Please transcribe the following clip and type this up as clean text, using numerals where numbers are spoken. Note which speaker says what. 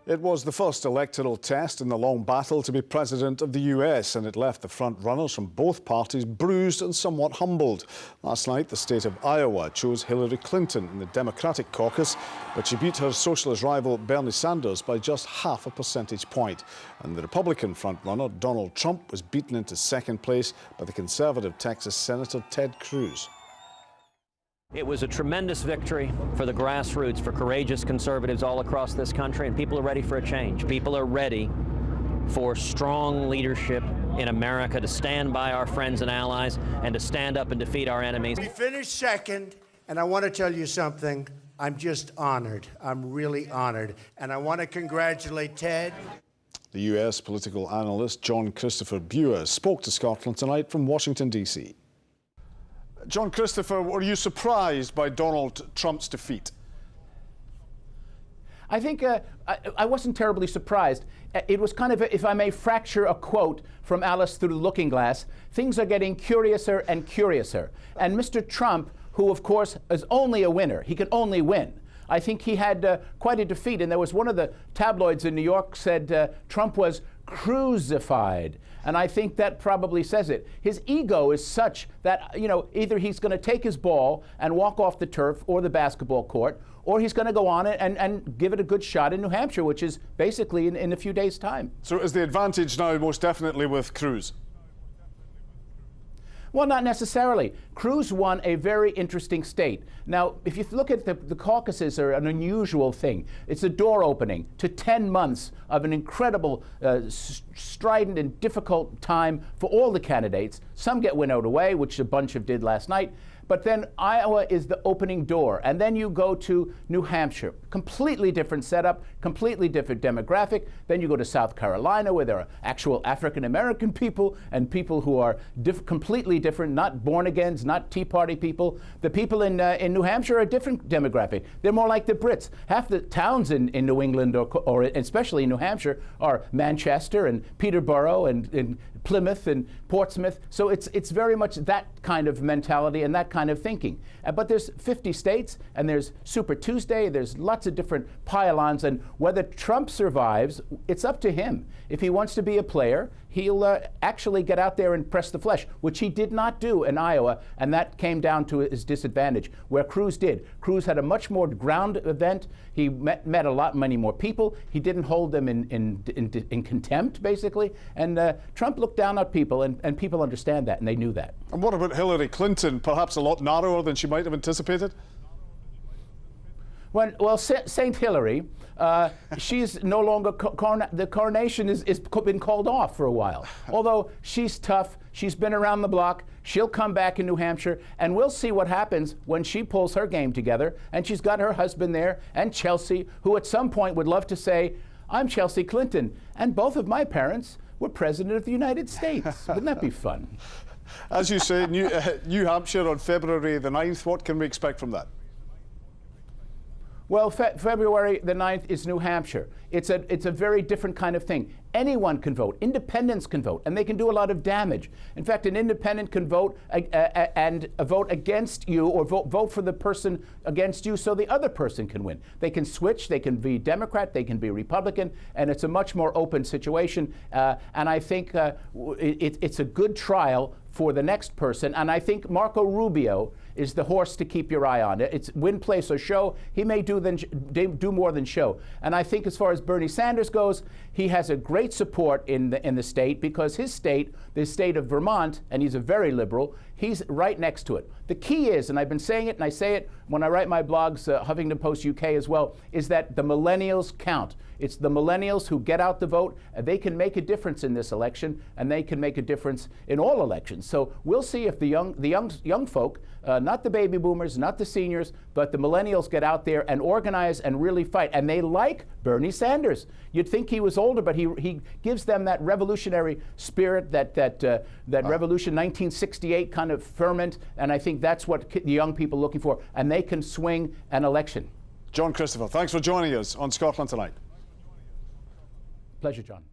Speaker 1: It was the first electoral test in the long battle to be president of the US, and it left the front runners from both parties bruised and somewhat humbled. Last night, the state of Iowa chose Hillary Clinton in the Democratic caucus, but she beat her socialist rival Bernie Sanders by just half a percentage point. And the Republican frontrunner, Donald Trump, was beaten into second place by the conservative Texas Senator Ted Cruz.
Speaker 2: It was a tremendous victory for the grassroots, for courageous conservatives all across this country, and people are ready for a change. People are ready for strong leadership in America to stand by our friends and allies and to stand up and defeat our enemies.
Speaker 3: We finished second, and I want to tell you something. I'm just honored. I'm really honored. And I want to congratulate Ted.
Speaker 1: The US political analyst John Christopher Buer spoke to Scotland Tonight from Washington, D.C. John Christopher, were you surprised by Donald Trump's defeat?
Speaker 4: I think I wasn't terribly surprised. It was kind of, if I may fracture a quote from Alice Through the Looking Glass, things are getting curiouser and curiouser. And Mr. Trump, who of course is only a winner, he can only win. I think he had quite a defeat, and there was one of the tabloids in New York said Trump was crucified. And I think that probably says it. His ego is such that, either he's going to take his ball and walk off the turf or the basketball court, or he's going to go on it and give it a good shot in New Hampshire, which is basically in a few days' time.
Speaker 1: So is the advantage now most definitely with Cruz?
Speaker 4: Well, not necessarily. Cruz won a very interesting state. Now, if you look at the caucuses are an unusual thing. It's a door opening to 10 months of an incredible, strident and difficult time for all the candidates. Some get winnowed away, which a bunch of did last night. But then Iowa is the opening door. And then you go to New Hampshire. Completely different setup, completely different demographic. Then you go to South Carolina, where there are actual African-American people and people who are completely different, not born-agains, not Tea Party people. The people in New Hampshire are a different demographic. They're more like the Brits. Half the towns in New England, or especially in New Hampshire, are Manchester and Peterborough and Plymouth and Portsmouth. So it's very much that kind of mentality and that kind of thinking. But there's 50 states, and there's Super Tuesday, there's lots of different pylons, and whether Trump survives, it's up to him. If he wants to be a player, he'll actually get out there and press the flesh, which he did not do in Iowa, and that came down to his disadvantage, where Cruz did. Cruz had a much more ground event. He met many more people. He didn't hold them in contempt, basically, and Trump looked down at people, and people understand that, and they knew that.
Speaker 1: And what about Hillary Clinton? Perhaps a lot narrower than she might have anticipated?
Speaker 4: Well, Saint Hillary, she's no longer, the coronation is been called off for a while. Although she's tough, she's been around the block, she'll come back in New Hampshire, and we'll see what happens when she pulls her game together, and she's got her husband there, and Chelsea, who at some point would love to say, I'm Chelsea Clinton, and both of my parents were President of the United States. Wouldn't that be fun?
Speaker 1: As you say, New Hampshire on February the 9th, what can we expect from that?
Speaker 4: Well, February the 9th is New Hampshire. It's a very different kind of thing. Anyone can vote. Independents can vote, and they can do a lot of damage. In fact, an independent can vote and vote against you, or vote for the person against you so the other person can win. They can switch. They can be Democrat. They can be Republican, and it's a much more open situation. And I think it's a good trial for the next person, and I think Marco Rubio is the horse to keep your eye on. It's win, place, or show. He may do more than show. And I think as far as Bernie Sanders goes, he has a great support in the state, because his state, the state of Vermont, and he's a very liberal, he's right next to it. The key is, and I've been saying it, and I say it when I write my blogs, Huffington Post UK as well, is that the millennials count. It's the millennials who get out the vote, and they can make a difference in this election, and they can make a difference in all elections. So we'll see if the young folk, not the baby boomers, not the seniors, but the millennials get out there and organize and really fight. And they like Bernie Sanders. You'd think he was older, but he gives them that revolutionary spirit, that revolution 1968 kind of ferment, and I think that's what the young people are looking for, and they can swing an election.
Speaker 1: John Christopher, thanks for joining us on Scotland Tonight.
Speaker 4: Pleasure, John.